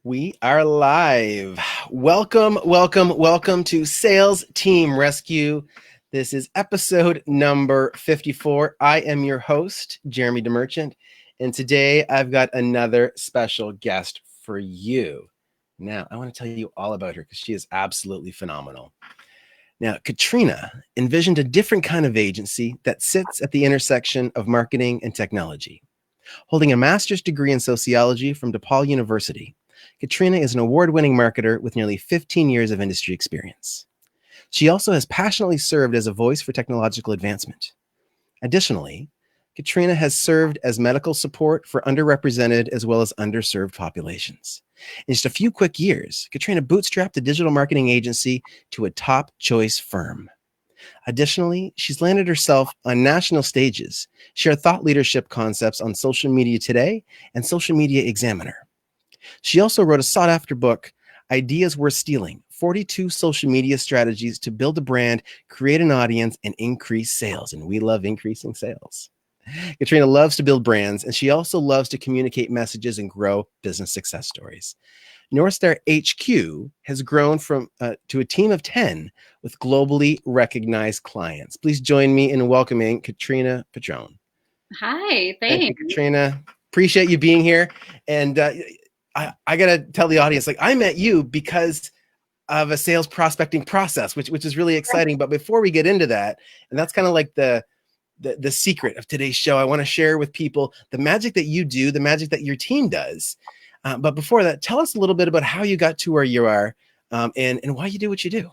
We are live. Welcome to Sales Team Rescue. This is episode number 54. I am your host, Jeremy DeMerchant, and today I've got another special guest for you. Now, I want to tell you all about her because she is absolutely phenomenal. Now, Katrina envisioned a different kind of agency that sits at the intersection of marketing and technology. Holding a master's degree in sociology from DePaul University, Katrina is an award-winning marketer with nearly 15 years of industry experience. She also has passionately served as a voice for technological advancement. Additionally, Katrina has served as medical support for underrepresented as well as underserved populations. In just a few quick years, Katrina bootstrapped a digital marketing agency to a top choice firm. Additionally, she's landed herself on national stages, shared thought leadership concepts on Social Media Today and Social Media Examiner. She also wrote a sought-after book, Ideas Worth Stealing, 42 Social Media Strategies to Build a Brand, Create an Audience, and Increase Sales. And we love increasing sales. Katrina loves to build brands, and she also loves to communicate messages and grow business success stories. Northstar HQ has grown to a team of 10 with globally recognized clients. Please join me in welcoming Katrina Padron. Hi, Thank you, thanks. Katrina. Appreciate you being here. And I got to tell the audience, like, I met you because of a sales prospecting process, which is really exciting. But before we get into that, and that's kind of like the secret of today's show, I want to share with people the magic that you do, the magic that your team does. But before that, tell us a little bit about how you got to where you are and why you do what you do.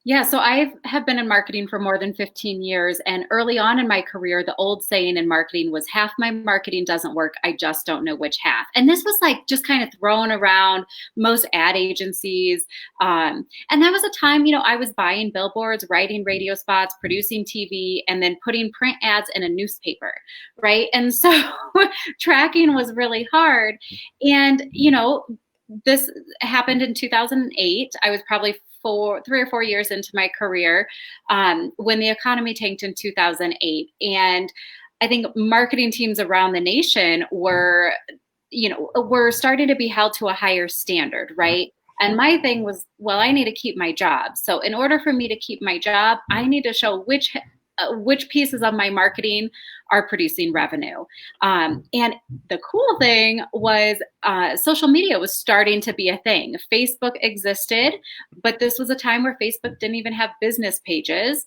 Yeah, so I have been in marketing for more than 15 years. And early on in my career, the old saying in marketing was half my marketing doesn't work. I just don't know which half. And this was like just kind of thrown around most ad agencies. And that was a time, I was buying billboards, writing radio spots, producing TV, and then putting print ads in a newspaper, right? And so tracking was really hard. And, this happened in 2008. I was probably 3 or 4 years into my career when the economy tanked in 2008. And I think marketing teams around the nation were starting to be held to a higher standard, right? And my thing was, well, I need to keep my job. So in order for me to keep my job, I need to show which pieces of my marketing are producing revenue. And the cool thing was social media was starting to be a thing. Facebook existed, but this was a time where Facebook didn't even have business pages.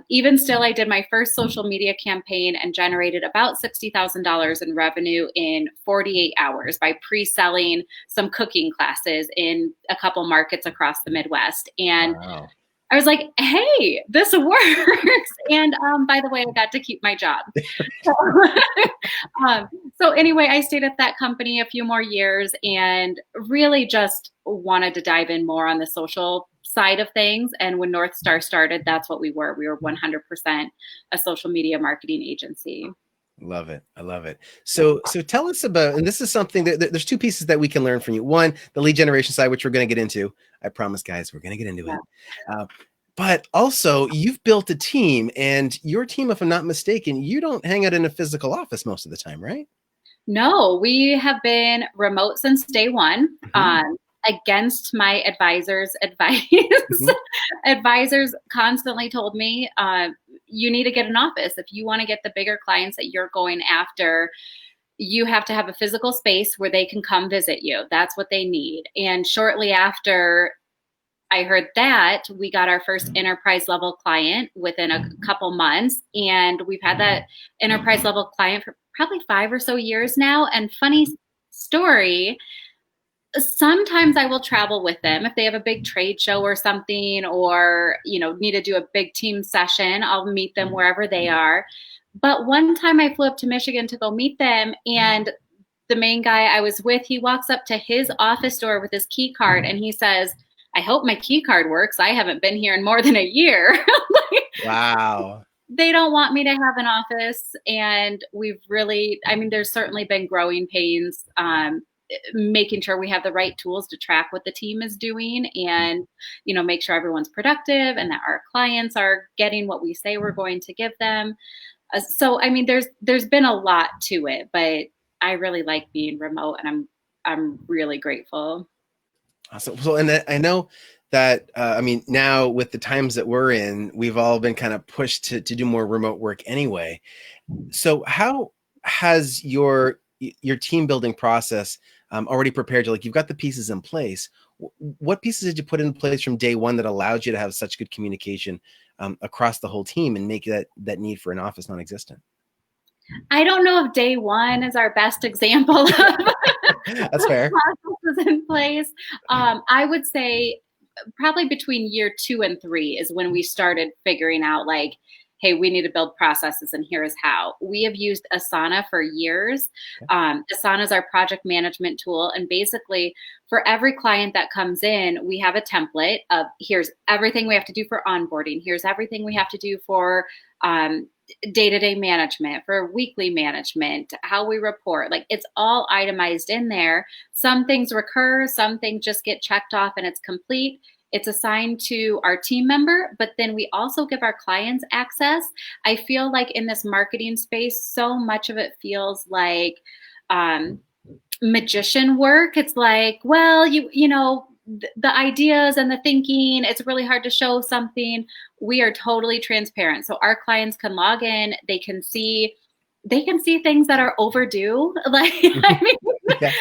Even still, I did my first social media campaign and generated about $60,000 in revenue in 48 hours by pre-selling some cooking classes in a couple markets across the Midwest. And wow. I was like, hey, this works. And by the way, I got to keep my job. So anyway, I stayed at that company a few more years and really just wanted to dive in more on the social side of things. And when Northstar started, that's what we were. We were 100% a social media marketing agency. Love it. I love it. So tell us about, and this is something that there's two pieces that we can learn from you. One, the lead generation side, which we're going to get into. I promise, guys, we're going to get into it. But also, you've built a team, and your team, if I'm not mistaken, you don't hang out in a physical office most of the time, right? No, we have been remote since day one. Against my advisor's advice. Advisors constantly told me, you need to get an office. If you want to get the bigger clients that you're going after, you have to have a physical space where they can come visit you. That's what they need. And shortly after I heard that, we got our first enterprise level client within a couple months. And we've had that enterprise level client for probably 5 or so years now. And funny story, sometimes I will travel with them if they have a big trade show or something, or, need to do a big team session. I'll meet them wherever they are. But one time I flew up to Michigan to go meet them, and the main guy I was with, he walks up to his office door with his key card and he says, I hope my key card works. I haven't been here in more than a year. Wow. They don't want me to have an office. And there's certainly been growing pains, making sure we have the right tools to track what the team is doing and, make sure everyone's productive and that our clients are getting what we say we're going to give them. So, there's been a lot to it, but I really like being remote, and I'm I'm really grateful. Awesome. So, and I know that, I mean, now with the times that we're in, we've all been kind of pushed to do more remote work anyway. So how has your team building process already prepared you? Like, you've got the pieces in place. What pieces did you put in place from day one that allowed you to have such good communication across the whole team and make that need for an office non-existent? I don't know if day one is our best example of That's fair. processes in place. I would say probably between year 2 and 3 is when we started figuring out like, hey, we need to build processes and here's how. We have used Asana for years. Okay. Asana is our project management tool. And basically for every client that comes in, we have a template of here's everything we have to do for onboarding. Here's everything we have to do for day-to-day management, for weekly management, how we report. Like it's all itemized in there. Some things recur, some things just get checked off and it's complete. It's assigned to our team member, but then we also give our clients access. I feel like in this marketing space, so much of it feels like magician work. It's like, well, you know, the ideas and the thinking, it's really hard to show something. We are totally transparent. So our clients can log in, they can see things that are overdue. Like, I mean, Yeah.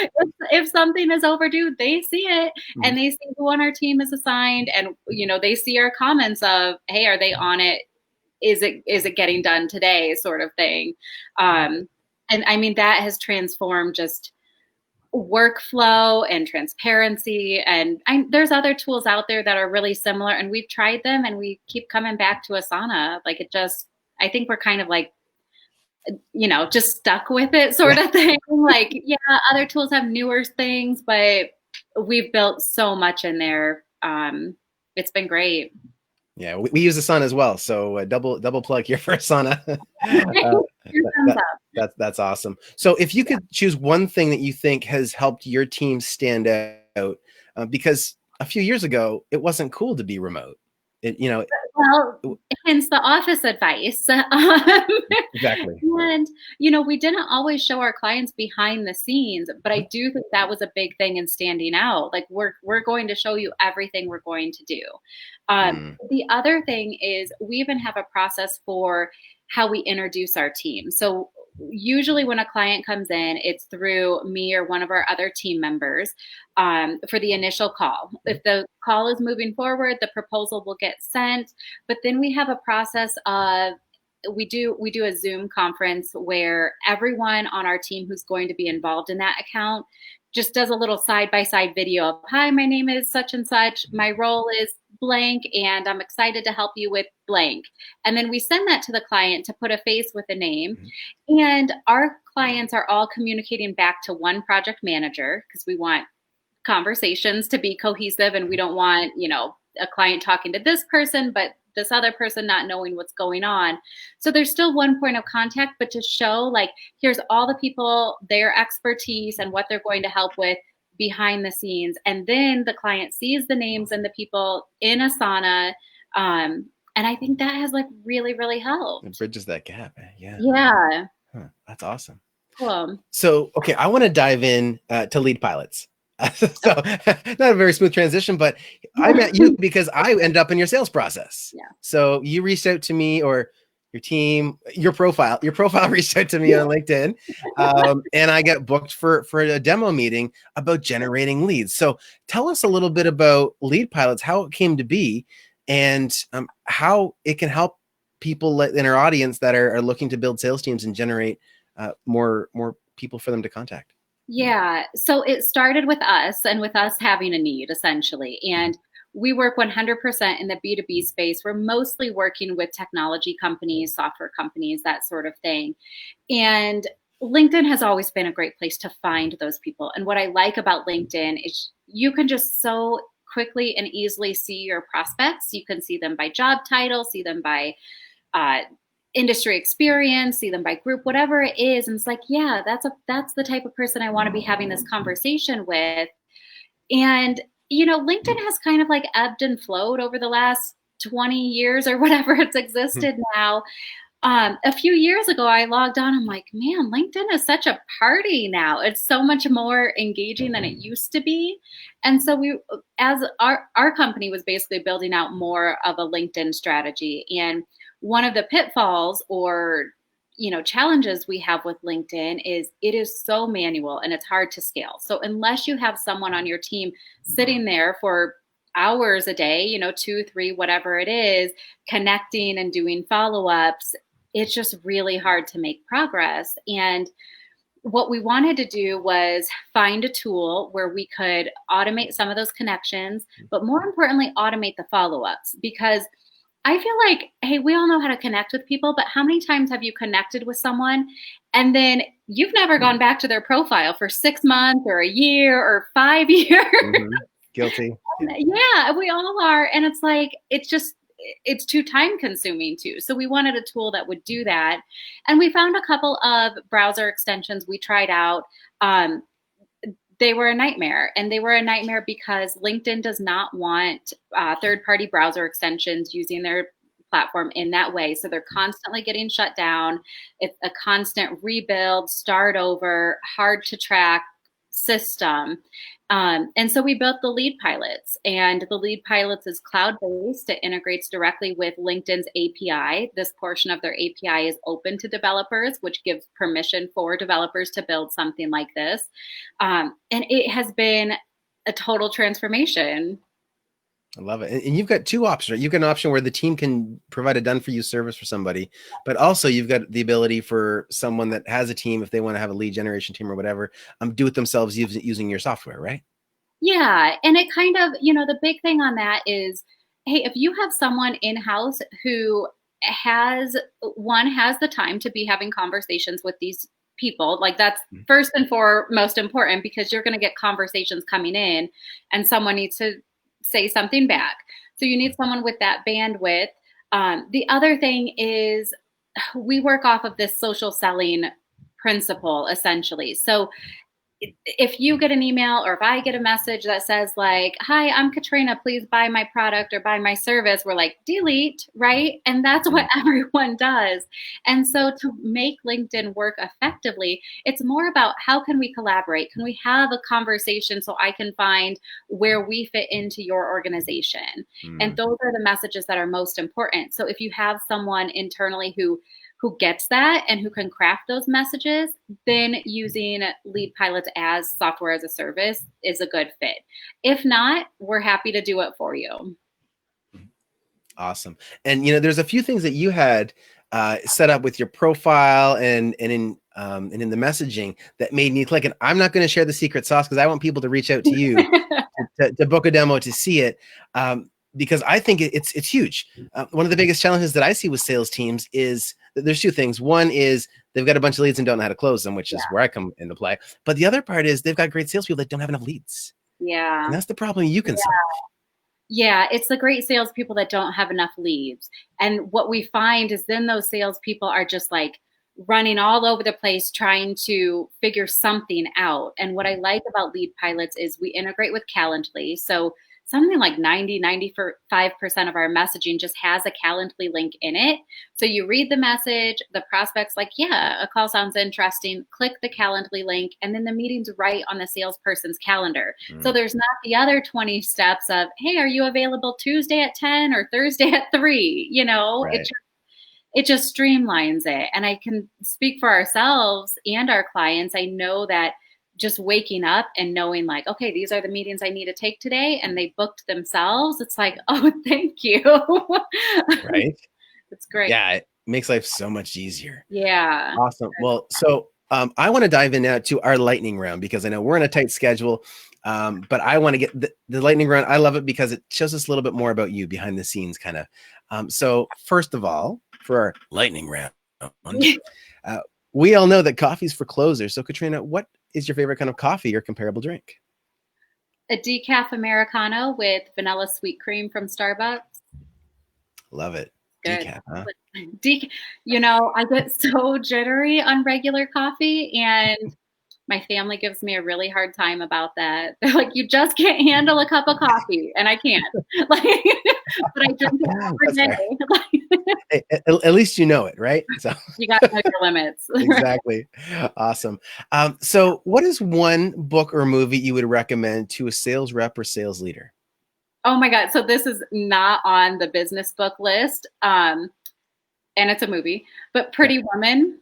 if something is overdue, they see it Mm-hmm. and they see who on our team is assigned. And, you know, they see our comments of, hey, are they on it? Is it getting done today? Sort of thing. And I mean, that has transformed just workflow and transparency. And there's other tools out there that are really similar and we've tried them and we keep coming back to Asana. Like I think we're kind of like, you know, just stuck with it sort of thing. Like, yeah, other tools have newer things, but we've built so much in there. It's been great. Yeah, we use Asana as well. So double plug here for Asana. That's awesome. So if you could choose one thing that you think has helped your team stand out, because a few years ago it wasn't cool to be remote. Well, hence the office advice. Exactly. And, you know, we didn't always show our clients behind the scenes, but I do think that was a big thing in standing out. Like we're going to show you everything we're going to do. The other thing is we even have a process for how we introduce our team. So usually when a client comes in, it's through me or one of our other team members for the initial call. If the call is moving forward, the proposal will get sent. But then we have a process of we do a Zoom conference where everyone on our team who's going to be involved in that account just does a little side-by-side video of, hi, my name is such and such. My role is blank, and I'm excited to help you with blank. And then we send that to the client to put a face with a name. And our clients are all communicating back to one project manager because we want conversations to be cohesive and we don't want, you know, a client talking to this person, but this other person not knowing what's going on. So there's still one point of contact, but to show like, here's all the people, their expertise and what they're going to help with behind the scenes. And then the client sees the names and the people in Asana. And I think that has like really, really helped. It bridges that gap. Yeah. Yeah. Huh, that's awesome. Cool. So, okay, I want to dive in to lead pilots. So not a very smooth transition, but I met you because I ended up in your sales process. Yeah. So you reached out to me, or your team, your profile reached out to me on LinkedIn, and I got booked for a demo meeting about generating leads. So tell us a little bit about lead pilots, how it came to be, and how it can help people in our audience that are looking to build sales teams and generate more people for them to contact. Yeah. So it started with us and with us having a need essentially. And we work 100% in the B2B space. We're mostly working with technology companies, software companies, that sort of thing. And LinkedIn has always been a great place to find those people. And what I like about LinkedIn is you can just so quickly and easily see your prospects. You can see them by job title, see them by industry experience, see them by group, whatever it is. And it's like, yeah, that's the type of person I want to be having this conversation with. And, you know, LinkedIn has kind of like ebbed and flowed over the last 20 years or whatever it's existed now. A few years ago, I logged on. I'm like, man, LinkedIn is such a party now. It's so much more engaging than it used to be. And so as our company was basically building out more of a LinkedIn strategy. And one of the pitfalls or challenges we have with LinkedIn is it is so manual and it's hard to scale. So unless you have someone on your team sitting there for hours a day, 2, 3, whatever it is, connecting and doing follow-ups, it's just really hard to make progress. And what we wanted to do was find a tool where we could automate some of those connections, but more importantly, automate the follow-ups. Because I feel like, hey, we all know how to connect with people, but how many times have you connected with someone and then you've never gone back to their profile for 6 months or a year or 5 years? Mm-hmm. Guilty. Yeah, we all are. And it's like, it's too time consuming too. So we wanted a tool that would do that. And we found a couple of browser extensions we tried out. They were a nightmare, and they were a nightmare because LinkedIn does not want third-party browser extensions using their platform in that way. So they're constantly getting shut down. It's a constant rebuild, start over, hard to track system. And so we built the Lead Pilots, and the Lead Pilots is cloud-based. It integrates directly with LinkedIn's API. This portion of their API is open to developers, which gives permission for developers to build something like this. And it has been a total transformation. I love it. And you've got two options, right? You've got an option where the team can provide a done-for-you service for somebody, but also you've got the ability for someone that has a team, if they want to have a lead generation team or whatever, do it themselves using your software, right? Yeah. And it kind of, the big thing on that is, hey, if you have someone in-house who has the time to be having conversations with these people, like that's first and foremost important, because you're going to get conversations coming in and someone needs to say something back. So you need someone with that bandwidth. The other thing is we work off of this social selling principle, essentially. So if you get an email or if I get a message that says like, hi, I'm Katrina, please buy my product or buy my service, we're like, delete, right? And that's what everyone does. And so to make LinkedIn work effectively, it's more about how can we collaborate? Can we have a conversation so I can find where we fit into your organization? And those are the messages that are most important. So if you have someone internally who gets that and who can craft those messages, then using Lead Pilots as software as a service is a good fit. If not, we're happy to do it for you. Awesome. And, there's a few things that you had set up with your profile and in the messaging that made me click. And I'm not going to share the secret sauce because I want people to reach out to you to book a demo to see it. Because I think it's huge. One of the biggest challenges that I see with sales teams is there's two things. One is they've got a bunch of leads and don't know how to close them, which is where I come into play. But the other part is they've got great salespeople that don't have enough leads. Yeah. And that's the problem you can solve. Yeah, it's the great salespeople that don't have enough leads. And what we find is then those salespeople are just like running all over the place trying to figure something out. And what I like about Lead Pilots is we integrate with Calendly. So something like 95% of our messaging just has a Calendly link in it. So you read the message, the prospect's like, yeah, a call sounds interesting. Click the Calendly link, and then the meeting's right on the salesperson's calendar. So there's not the other 20 steps of, hey, are you available Tuesday at 10 or Thursday at 3? Right. It just streamlines it. And I can speak for ourselves and our clients. I know that just waking up and knowing like, okay, these are the meetings I need to take today, and they booked themselves. It's like, oh, thank you. Right. It's great. Yeah. It makes life so much easier. Yeah. Awesome. Well, so I want to dive in now to our lightning round because I know we're in a tight schedule, but I want to get the lightning round. I love it because it shows us a little bit more about you behind the scenes kind of. So first of all, for our lightning round, we all know that coffee's for closers. So Katrina, what is your favorite kind of coffee or comparable drink? A decaf Americano with vanilla sweet cream from Starbucks. Love it. Good. Decaf, huh? I get so jittery on regular coffee, and my family gives me a really hard time about that. They're like, you just can't handle a cup of coffee, and I can't. Like, but I drink it every day. At least you know it, right? So You got to know your limits. exactly. Awesome. So what is one book or movie you would recommend to a sales rep or sales leader? Oh my God. So this is not on the business book list. And it's a movie, but Okay. Pretty Woman.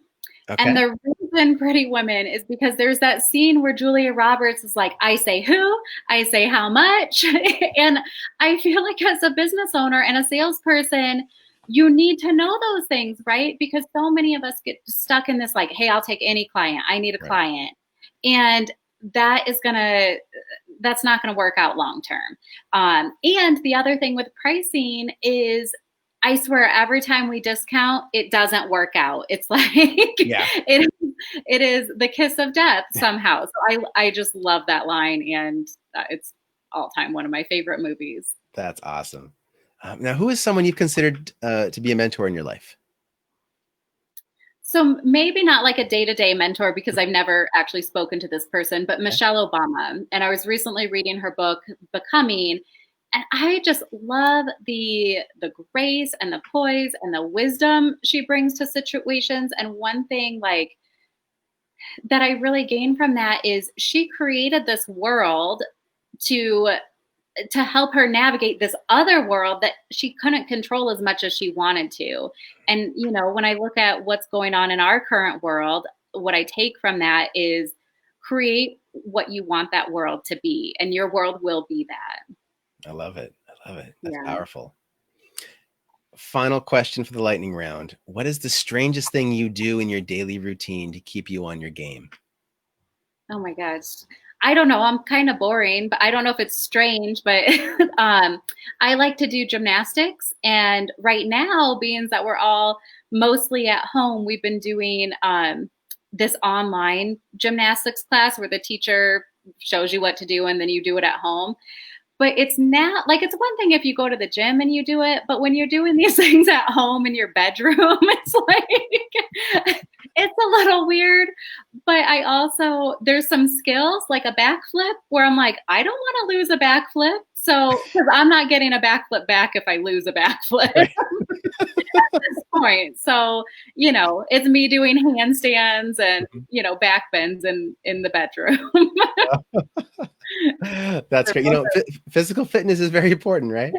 And Okay. the reason Pretty Women is because there's that scene where Julia Roberts is like, I say who, I say how much. And I feel like as a business owner and a salesperson, you need to know those things, right? Because so many of us get stuck in this, like, hey, I'll take any client. I need a Right. client. And that's not going to work out long term. And the other thing with pricing is I swear every time we discount, it doesn't work out. It's like Yeah. it is the kiss of death somehow. So I just love that line, and it's all time one of my favorite movies. That's awesome. Now, who is someone you've considered to be a mentor in your life? So maybe not like a day-to-day mentor because I've never actually spoken to this person, but Okay. Michelle Obama. And I was recently reading her book, Becoming, and I just love the grace and the poise and the wisdom she brings to situations. And one thing like that I really gained from that is she created this world to to help her navigate this other world that she couldn't control as much as she wanted to. And when I look at what's going on in our current world, what I take from that is create what you want that world to be, and your world will be that. I love it. I love it. That's Yeah. powerful. Final question for the lightning round. What is the strangest thing you do in your daily routine to keep you on your game? Oh my gosh. I don't know. I'm kind of boring, but I don't know if it's strange, but I like to do gymnastics. And right now, being that we're all mostly at home, we've been doing this online gymnastics class where the teacher shows you what to do and then you do it at home. But it's not like it's one thing if you go to the gym and you do it, but when you're doing these things at home in your bedroom, it's like it's a little weird. But I also there's some skills like a backflip where I'm like, I don't want to lose a backflip. So because I'm not getting a backflip back if I lose a backflip Right. at this point. So, it's me doing handstands and, Mhm. back bends in the bedroom. That's great. Physical fitness is very important, right?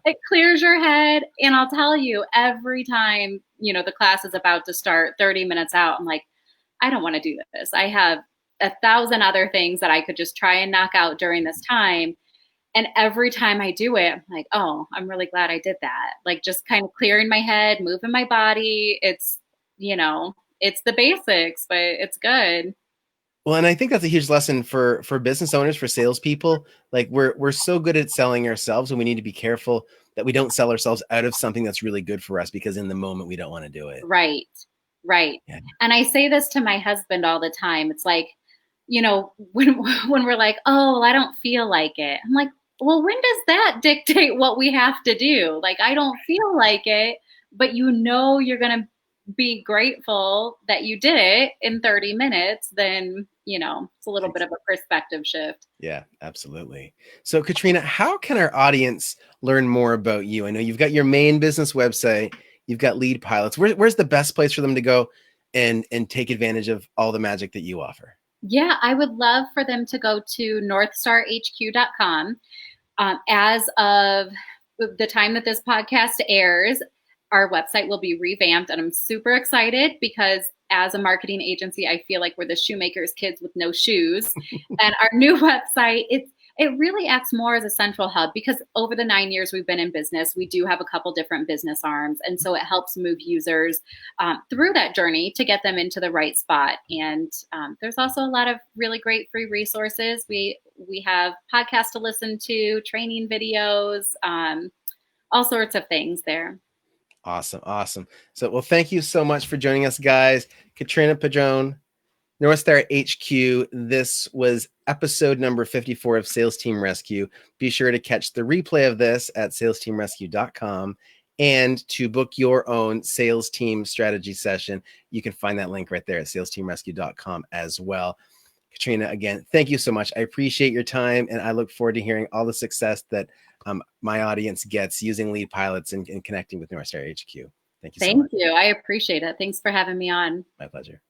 It clears your head. And I'll tell you, every time, the class is about to start 30 minutes out, I'm like, I don't want to do this. I have 1,000 other things that I could just try and knock out during this time. And every time I do it, I'm like, oh, I'm really glad I did that. Like just kind of clearing my head, moving my body. It's the basics, but it's good. Well, and I think that's a huge lesson for business owners, for salespeople. Like we're so good at selling ourselves, and we need to be careful that we don't sell ourselves out of something that's really good for us because in the moment we don't want to do it. Right. Right. Yeah. And I say this to my husband all the time. It's like, when we're like, oh, I don't feel like it. I'm like, well, when does that dictate what we have to do? Like, I don't feel like it, but you're going to be grateful that you did it in 30 minutes, then, it's a little bit of a perspective shift. Yeah, absolutely. So, Katrina, how can our audience learn more about you? I know you've got your main business website, you've got Lead Pilots. Where's the best place for them to go and take advantage of all the magic that you offer? Yeah, I would love for them to go to northstarhq.com. As of the time that this podcast airs, our website will be revamped, and I'm super excited because as a marketing agency, I feel like we're the shoemaker's kids with no shoes. And our new website, it really acts more as a central hub because over the 9 years we've been in business, we do have a couple different business arms. And so it helps move users through that journey to get them into the right spot. And there's also a lot of really great free resources. We have podcasts to listen to, training videos, all sorts of things there. Awesome. Awesome. So, well, thank you so much for joining us, guys. Katrina Padron, North Star HQ. This was episode number 54 of Sales Team Rescue. Be sure to catch the replay of this at salesteamrescue.com. And to book your own sales team strategy session, you can find that link right there at salesteamrescue.com as well. Katrina, again, thank you so much. I appreciate your time, and I look forward to hearing all the success that my audience gets using lead pilots and connecting with North Star HQ. Thank you so Thank much. you. I appreciate it. Thanks for having me on. My pleasure.